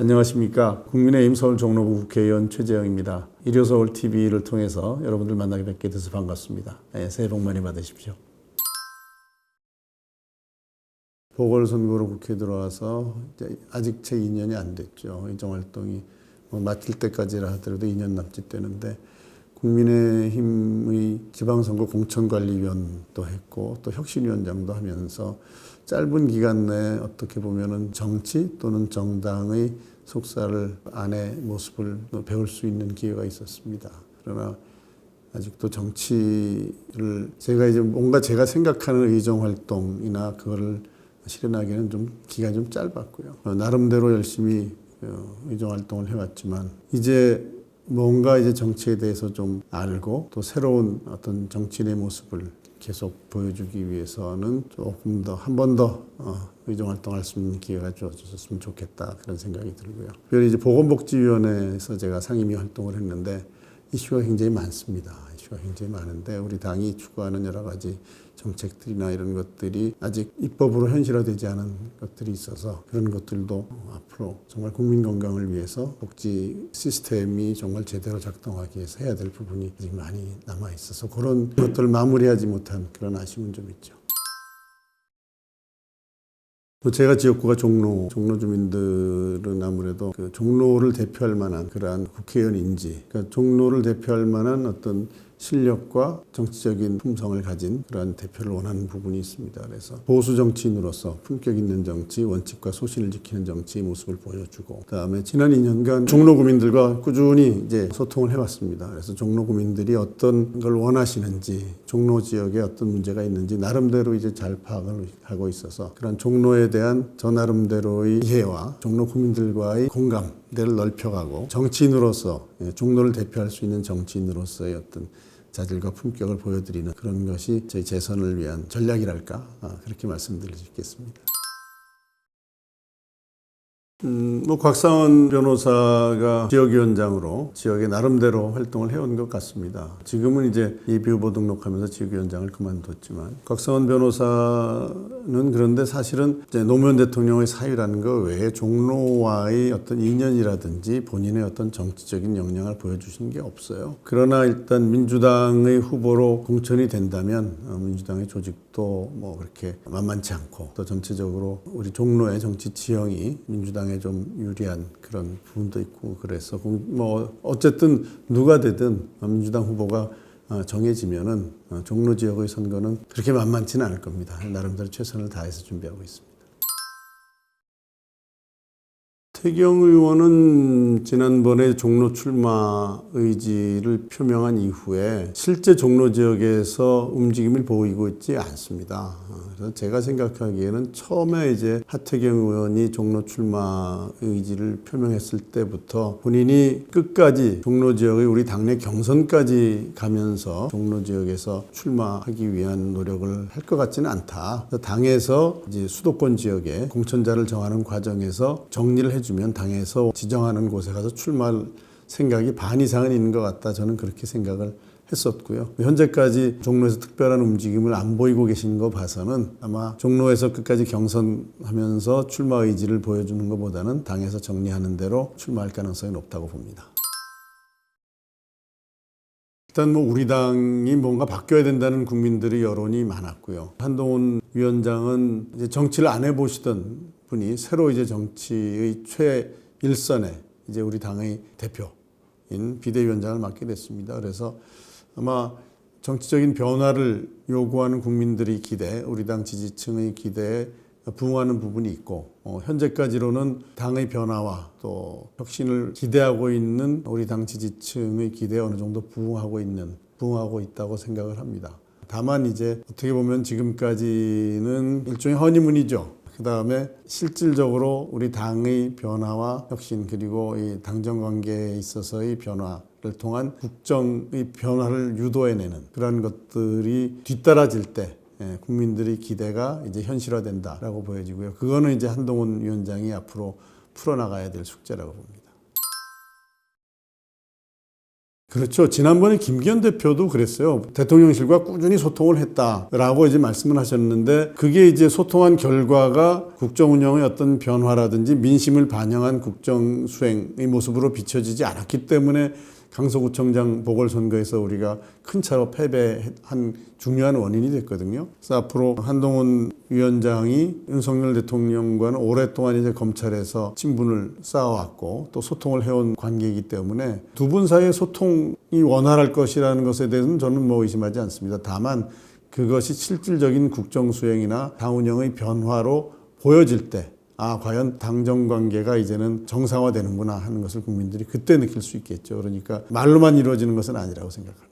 안녕하십니까. 국민의힘 서울 종로구 국회의원 최재형입니다. 일요서울TV를 통해서 여러분들 만나게 뵙게 돼서 반갑습니다. 새해 복 많이 받으십시오. 보궐선거로 국회에 들어와서 아직 제 2년이 안 됐죠. 의정활동이 마칠 때까지라 하더라도 2년 남짓 되는데 국민의힘의 지방선거 공천관리위원도 했고 또 혁신위원장도 하면서 짧은 기간 내에 어떻게 보면은 정치 또는 정당의 속살을 안의 모습을 배울 수 있는 기회가 있었습니다. 그러나 아직도 정치를 뭔가 제가 생각하는 의정활동이나 그거를 실현하기에는 좀 기간이 좀 짧았고요. 나름대로 열심히 의정활동을 해왔지만 뭔가 정치에 대해서 좀 알고 또 새로운 어떤 정치인의 모습을 계속 보여주기 위해서는 조금 더 한 번 더 의정활동할 수 있는 기회가 주어졌으면 좋겠다 그런 생각이 들고요. 특별히 보건복지위원회에서 제가 상임위 활동을 했는데 이슈가 굉장히 많습니다. 이슈가 굉장히 많은데 우리 당이 추구하는 여러 가지 정책들이나 이런 것들이 아직 입법으로 현실화되지 않은 것들이 있어서 그런 것들도 앞으로 정말 국민 건강을 위해서 복지 시스템이 정말 제대로 작동하기 위해서 해야 될 부분이 아직 많이 남아 있어서 그런 것들을 마무리하지 못한 그런 아쉬움은 좀 있죠. 제가 지역구가 종로 주민들은 아무래도 그 종로를 대표할 만한 그러한 국회의원 인지, 그러니까 종로를 대표할 만한 어떤 실력과 정치적인 품성을 가진 그러한 대표를 원하는 부분이 있습니다. 그래서 보수 정치인으로서 품격 있는 정치, 원칙과 소신을 지키는 정치의 모습을 보여주고, 그다음에 지난 2년간 종로 구민들과 꾸준히 소통을 해왔습니다. 그래서 종로 구민들이 어떤 걸 원하시는지, 종로 지역에 어떤 문제가 있는지 나름대로 잘 파악을 하고 있어서 그런 종로에 대한 저 나름대로의 이해와 종로 구민들과의 공감대를 넓혀가고 정치인으로서 종로를 대표할 수 있는 정치인으로서의 어떤 자질과 품격을 보여드리는 그런 것이 저희 재선을 위한 전략이랄까 그렇게 말씀드릴 수 있겠습니다. 곽상원 변호사가 지역위원장으로 지역에 나름대로 활동을 해온 것 같습니다. 지금은 예비후보 등록하면서 지역위원장을 그만뒀지만 곽상원 변호사는 그런데 사실은 노무현 대통령의 사위라는 것 외에 종로와의 어떤 인연이라든지 본인의 어떤 정치적인 역량을 보여주신 게 없어요. 그러나 일단 민주당의 후보로 공천이 된다면 민주당의 조직도 그렇게 만만치 않고 또 전체적으로 우리 종로의 정치 지형이 민주당에 좀 유리한 그런 부분도 있고 그래서 어쨌든 누가 되든 민주당 후보가 정해지면은 종로 지역의 선거는 그렇게 만만치는 않을 겁니다. 나름대로 최선을 다해서 준비하고 있습니다. 태경 의원은 지난번에 종로 출마 의지를 표명한 이후에 실제 종로 지역에서 움직임을 보이고 있지 않습니다. 그래서 제가 생각하기에는 처음에 하태경 의원이 종로 출마 의지를 표명했을 때부터 본인이 끝까지 종로 지역의 우리 당내 경선까지 가면서 종로 지역에서 출마하기 위한 노력을 할 것 같지는 않다. 당에서 수도권 지역에 공천자를 정하는 과정에서 정리를 해주면 당에서 지정하는 곳에 가서 출마할 생각이 반 이상은 있는 것 같다. 저는 그렇게 생각을 했었고요. 현재까지 종로에서 특별한 움직임을 안 보이고 계신 거 봐서는 아마 종로에서 끝까지 경선하면서 출마 의지를 보여주는 것보다는 당에서 정리하는 대로 출마할 가능성이 높다고 봅니다. 일단 우리 당이 뭔가 바뀌어야 된다는 국민들의 여론이 많았고요. 한동훈 위원장은 정치를 안 해보시던 분이 새로 정치의 최일선에 우리 당의 대표인 비대위원장을 맡게 됐습니다. 그래서 아마 정치적인 변화를 요구하는 국민들의 기대, 우리 당 지지층의 기대에 부응하는 부분이 있고 현재까지로는 당의 변화와 또 혁신을 기대하고 있는 우리 당 지지층의 기대에 어느 정도 부응하고 있다고 생각을 합니다. 다만 어떻게 보면 지금까지는 일종의 허니문이죠. 그 다음에 실질적으로 우리 당의 변화와 혁신 그리고 이 당정 관계에 있어서의 변화를 통한 국정의 변화를 유도해내는 그런 것들이 뒤따라질 때 국민들의 기대가 현실화된다라고 보여지고요. 그거는 한동훈 위원장이 앞으로 풀어나가야 될 숙제라고 봅니다. 그렇죠. 지난번에 김기현 대표도 그랬어요. 대통령실과 꾸준히 소통을 했다라고 이제 말씀을 하셨는데 그게 이제 소통한 결과가 국정 운영의 어떤 변화라든지 민심을 반영한 국정 수행의 모습으로 비춰지지 않았기 때문에 강서구청장 보궐선거에서 우리가 큰 차로 패배한 중요한 원인이 됐거든요. 그래서 앞으로 한동훈 위원장이 윤석열 대통령과는 오랫동안 이제 검찰에서 친분을 쌓아왔고 또 소통을 해온 관계이기 때문에 두 분 사이의 소통이 원활할 것이라는 것에 대해서는 저는 뭐 의심하지 않습니다. 다만 그것이 실질적인 국정 수행이나 당 운영의 변화로 보여질 때 과연 당정 관계가 이제는 정상화되는구나 하는 것을 국민들이 그때 느낄 수 있겠죠. 그러니까 말로만 이루어지는 것은 아니라고 생각합니다.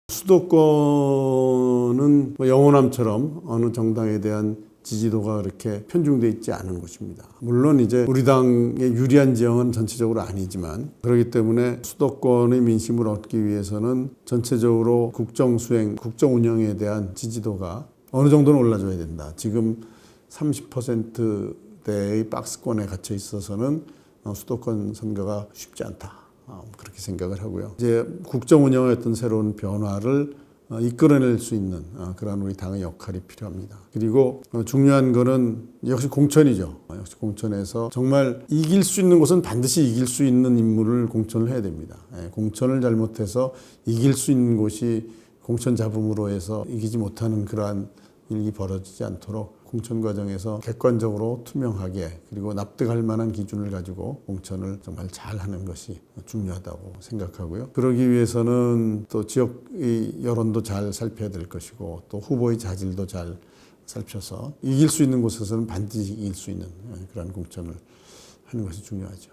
수도권은 영호남처럼 어느 정당에 대한 지지도가 그렇게 편중되어 있지 않은 곳입니다. 물론 이제 우리 당의 유리한 지형은 전체적으로 아니지만 그렇기 때문에 수도권의 민심을 얻기 위해서는 전체적으로 국정 수행, 국정 운영에 대한 지지도가 어느 정도는 올라줘야 된다. 지금 30%대의 박스권에 갇혀 있어서는 수도권 선거가 쉽지 않다. 그렇게 생각을 하고요. 이제 국정 운영의 어떤 새로운 변화를 이끌어낼 수 있는 그런 우리 당의 역할이 필요합니다. 그리고 중요한 거는 역시 공천이죠. 역시 공천에서 정말 이길 수 있는 곳은 반드시 이길 수 있는 인물을 공천을 해야 됩니다. 공천을 잘못해서 이길 수 있는 곳이 공천 잡음으로 해서 이기지 못하는 그러한 일이 벌어지지 않도록 공천 과정에서 객관적으로 투명하게 그리고 납득할 만한 기준을 가지고 공천을 정말 잘하는 것이 중요하다고 생각하고요. 그러기 위해서는 또 지역의 여론도 잘 살펴야 될 것이고 또 후보의 자질도 잘 살펴서 이길 수 있는 곳에서는 반드시 이길 수 있는 그런 공천을 하는 것이 중요하죠.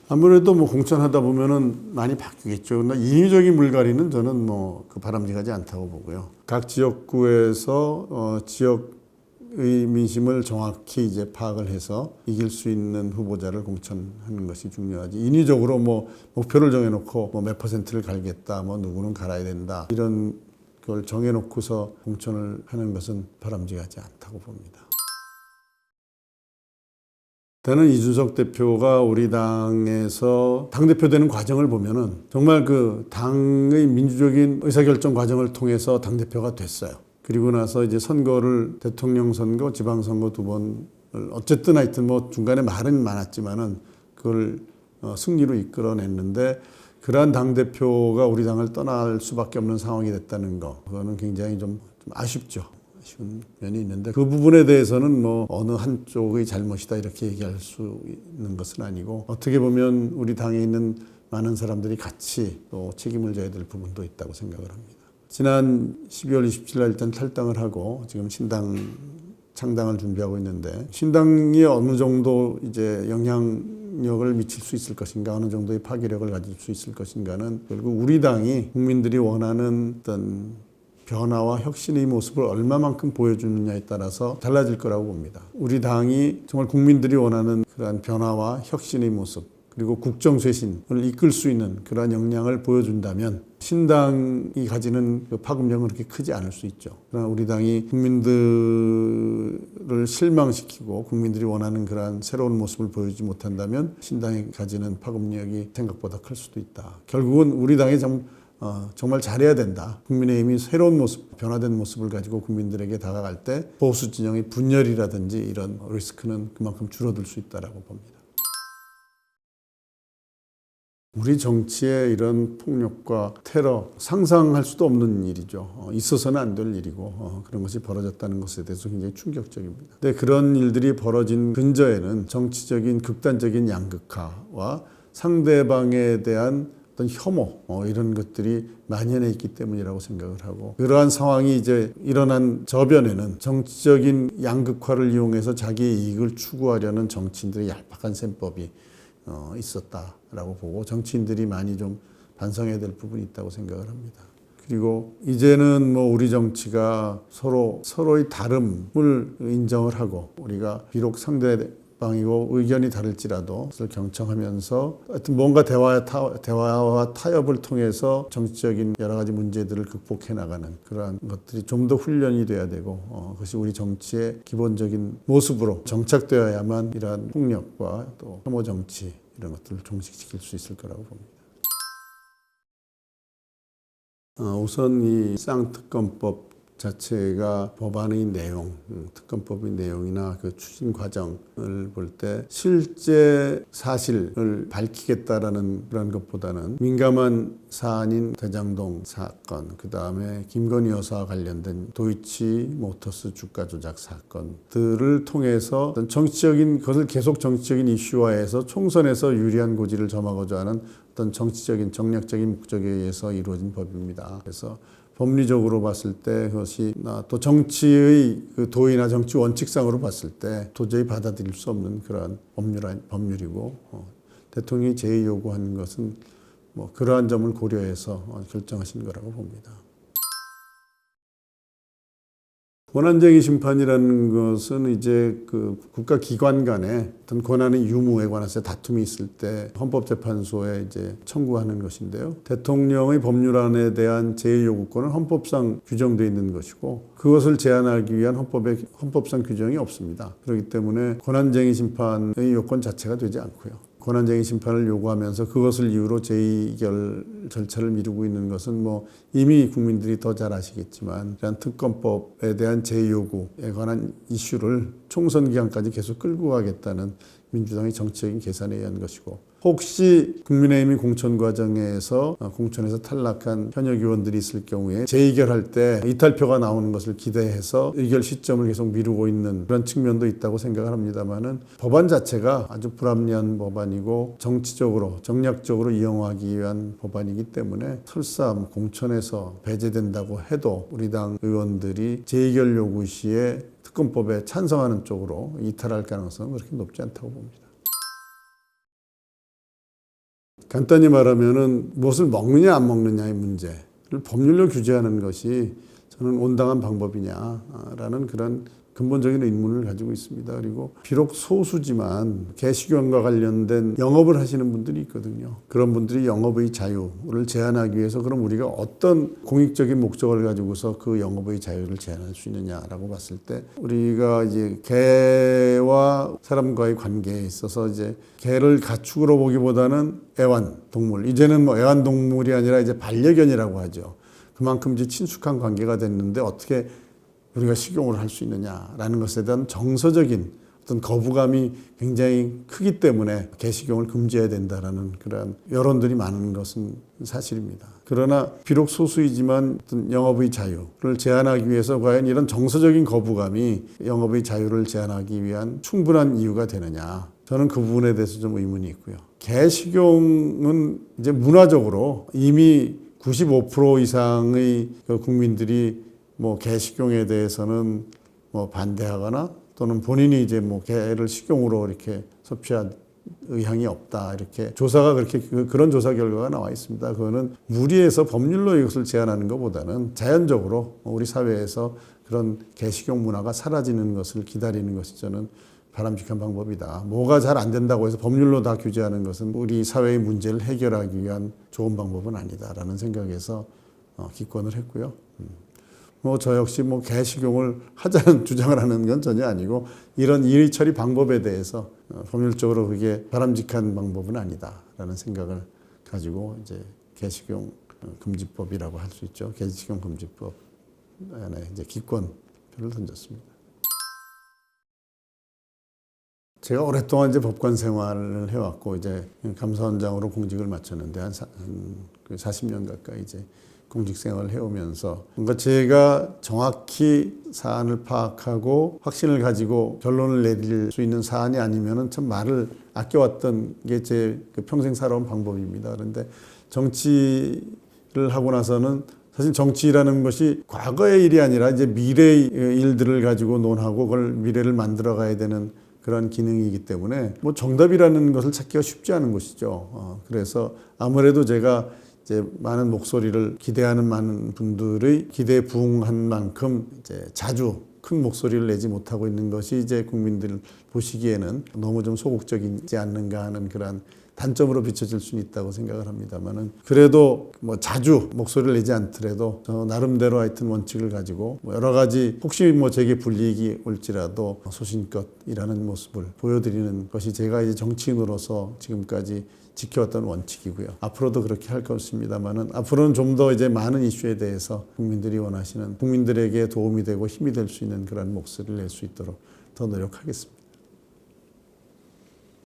아무래도 뭐 공천하다 보면은 많이 바뀌겠죠. 그러나 인위적인 물갈이는 저는 그 바람직하지 않다고 보고요. 각 지역구에서 지역의 민심을 정확히 이제 파악을 해서 이길 수 있는 후보자를 공천하는 것이 중요하지. 인위적으로 목표를 정해놓고 몇 퍼센트를 갈겠다, 누구는 갈아야 된다 이런 걸 정해놓고서 공천을 하는 것은 바람직하지 않다고 봅니다. 저는 이준석 대표가 우리 당에서 당대표 되는 과정을 보면은 정말 그 당의 민주적인 의사결정 과정을 통해서 당대표가 됐어요. 그리고 나서 이제 선거를 대통령 선거, 지방선거 두 번을 어쨌든 하여튼 중간에 말은 많았지만은 그걸 승리로 이끌어냈는데 그러한 당대표가 우리 당을 떠날 수밖에 없는 상황이 됐다는 거. 그거는 굉장히 좀 아쉽죠. 아쉬운 면이 있는데 그 부분에 대해서는 어느 한쪽의 잘못이다 이렇게 얘기할 수 있는 것은 아니고 어떻게 보면 우리 당에 있는 많은 사람들이 같이 또 책임을 져야 될 부분도 있다고 생각을 합니다. 지난 12월 27일 날 일단 탈당을 하고 지금 신당 창당을 준비하고 있는데 신당이 어느 정도 이제 영향력을 미칠 수 있을 것인가 어느 정도의 파괴력을 가질 수 있을 것인가는 결국 우리 당이 국민들이 원하는 어떤 변화와 혁신의 모습을 얼마만큼 보여주느냐에 따라서 달라질 거라고 봅니다. 우리 당이 정말 국민들이 원하는 그러한 변화와 혁신의 모습 그리고 국정쇄신을 이끌 수 있는 그러한 역량을 보여준다면 신당이 가지는 그 파급력은 그렇게 크지 않을 수 있죠. 그러나 우리 당이 국민들을 실망시키고 국민들이 원하는 그러한 새로운 모습을 보여주지 못한다면 신당이 가지는 파급력이 생각보다 클 수도 있다. 결국은 우리 당이 정말 잘해야 된다. 국민의힘이 새로운 모습, 변화된 모습을 가지고 국민들에게 다가갈 때 보수 진영의 분열이라든지 이런 리스크는 그만큼 줄어들 수 있다고 봅니다. 우리 정치에 이런 폭력과 테러 상상할 수도 없는 일이죠. 있어서는 안 될 일이고 그런 것이 벌어졌다는 것에 대해서 굉장히 충격적입니다. 근데 그런 일들이 벌어진 근저에는 정치적인 극단적인 양극화와 상대방에 대한 어떤 혐오 이런 것들이 만연해 있기 때문이라고 생각을 하고 그러한 상황이 이제 일어난 저변에는 정치적인 양극화를 이용해서 자기의 이익을 추구하려는 정치인들의 얄팍한 셈법이 있었다라고 보고 정치인들이 많이 좀 반성해야 될 부분이 있다고 생각을 합니다. 그리고 이제는 우리 정치가 서로의 다름을 인정을 하고 우리가 비록 방이고 의견이 다를지라도 그것을 경청하면서 하여튼 뭔가 대화와 타협을 통해서 정치적인 여러 가지 문제들을 극복해 나가는 그러한 것들이 좀 더 훈련이 돼야 되고 그것이 우리 정치의 기본적인 모습으로 정착되어야만 이러한 폭력과 또 혐오 정치 이런 것들을 종식시킬 수 있을 거라고 봅니다. 우선 이 쌍특검법 자체가 법안의 내용, 특검법의 내용이나 그 추진 과정을 볼 때 실제 사실을 밝히겠다라는 그런 것보다는 민감한 사안인 대장동 사건, 그 다음에 김건희 여사와 관련된 도이치모터스 주가 조작 사건들을 통해서 어떤 정치적인 것을 계속 정치적인 이슈화해서 총선에서 유리한 고지를 점하고자 하는 어떤 정치적인 정략적인 목적에 의해서 이루어진 법입니다. 그래서 법리적으로 봤을 때 그것이 또 정치의 그 도의나 정치 원칙상으로 봤을 때 도저히 받아들일 수 없는 그러한 법률이고 대통령이 제의 요구한 것은 뭐 그러한 점을 고려해서 결정하신 거라고 봅니다. 권한쟁의 심판이라는 것은 이제 그 국가기관 간의 어떤 권한의 유무에 관해서 다툼이 있을 때 헌법재판소에 이제 청구하는 것인데요. 대통령의 법률안에 대한 제의 요구권은 헌법상 규정되어 있는 것이고 그것을 제한하기 위한 헌법상 규정이 없습니다. 그렇기 때문에 권한쟁의 심판의 요건 자체가 되지 않고요. 권한쟁의 심판을 요구하면서 그것을 이유로 재의결 절차를 미루고 있는 것은 뭐 이미 국민들이 더 잘 아시겠지만 이런 특검법에 대한 재의 요구에 관한 이슈를 총선 기간까지 계속 끌고 가겠다는 민주당의 정치적인 계산에 의한 것이고 혹시 국민의힘이 공천 과정에서 공천에서 탈락한 현역 의원들이 있을 경우에 재의결할 때 이탈표가 나오는 것을 기대해서 의결 시점을 계속 미루고 있는 그런 측면도 있다고 생각을 합니다만은 법안 자체가 아주 불합리한 법안이고 정치적으로 정략적으로 이용하기 위한 법안이기 때문에 설사 공천에서 배제된다고 해도 우리 당 의원들이 재의결 요구 시에 특검법에 찬성하는 쪽으로 이탈할 가능성은 그렇게 높지 않다고 봅니다. 간단히 말하면은 무엇을 먹느냐 안 먹느냐의 문제를 법률로 규제하는 것이 저는 온당한 방법이냐라는 그런 근본적인 의문을 가지고 있습니다. 그리고 비록 소수지만 개식용과 관련된 영업을 하시는 분들이 있거든요. 그런 분들이 영업의 자유를 제한하기 위해서 그럼 우리가 어떤 공익적인 목적을 가지고서 그 영업의 자유를 제한할 수 있느냐라고 봤을 때 우리가 이제 개와 사람과의 관계에 있어서 이제 개를 가축으로 보기보다는 애완동물, 이제는 뭐 애완동물이 아니라 이제 반려견이라고 하죠. 그만큼 이제 친숙한 관계가 됐는데 어떻게 우리가 식용을 할 수 있느냐라는 것에 대한 정서적인 어떤 거부감이 굉장히 크기 때문에 개식용을 금지해야 된다라는 그런 여론들이 많은 것은 사실입니다. 그러나 비록 소수이지만 어떤 영업의 자유를 제한하기 위해서 과연 이런 정서적인 거부감이 영업의 자유를 제한하기 위한 충분한 이유가 되느냐. 저는 그 부분에 대해서 좀 의문이 있고요. 개식용은 이제 문화적으로 이미 95% 이상의 국민들이 뭐 개식용에 대해서는 뭐 반대하거나 또는 본인이 이제 뭐 개를 식용으로 이렇게 섭취할 의향이 없다 이렇게 조사가 그렇게 그런 조사 결과가 나와 있습니다. 그거는 무리해서 법률로 이것을 제한하는 것보다는 자연적으로 우리 사회에서 그런 개식용 문화가 사라지는 것을 기다리는 것이 저는 바람직한 방법이다. 뭐가 잘 안 된다고 해서 법률로 다 규제하는 것은 우리 사회의 문제를 해결하기 위한 좋은 방법은 아니다라는 생각에서 기권을 했고요. 뭐 저 역시 뭐 개식용을 하자는 주장을 하는 건 전혀 아니고 이런 이의 처리 방법에 대해서 법률적으로 그게 바람직한 방법은 아니다라는 생각을 가지고 이제 개식용 금지법이라고 할 수 있죠. 개식용 금지법 안에 이제 기권표를 던졌습니다. 제가 오랫동안 이제 법관 생활을 해왔고 이제 감사원장으로 공직을 마쳤는데 한 40년 가까이 이제 공직 생활을 해오면서 뭔가 제가 정확히 사안을 파악하고 확신을 가지고 결론을 내릴 수 있는 사안이 아니면은 참 말을 아껴왔던 게 제 평생 살아온 방법입니다. 그런데 정치를 하고 나서는 사실 정치라는 것이 과거의 일이 아니라 이제 미래의 일들을 가지고 논하고 그걸 미래를 만들어 가야 되는 그런 기능이기 때문에 뭐 정답이라는 것을 찾기가 쉽지 않은 것이죠. 그래서 아무래도 제가 이제 많은 목소리를 기대하는 많은 분들의 기대에 부응한 만큼 이제 자주 큰 목소리를 내지 못하고 있는 것이 이제 국민들 보시기에는 너무 좀 소극적이지 않는가 하는 그러한 단점으로 비춰질 수는 있다고 생각을 합니다만은 그래도 뭐 자주 목소리를 내지 않더라도 저 나름대로 하여튼 원칙을 가지고 뭐 여러 가지 혹시 뭐 제게 불이익이 올지라도 소신껏 일하는 모습을 보여드리는 것이 제가 이제 정치인으로서 지금까지 지켜왔던 원칙이고요. 앞으로도 그렇게 할 것입니다만은 앞으로는 좀 더 이제 많은 이슈에 대해서 국민들이 원하시는 국민들에게 도움이 되고 힘이 될 수 있는 그런 목소리를 낼 수 있도록 더 노력하겠습니다.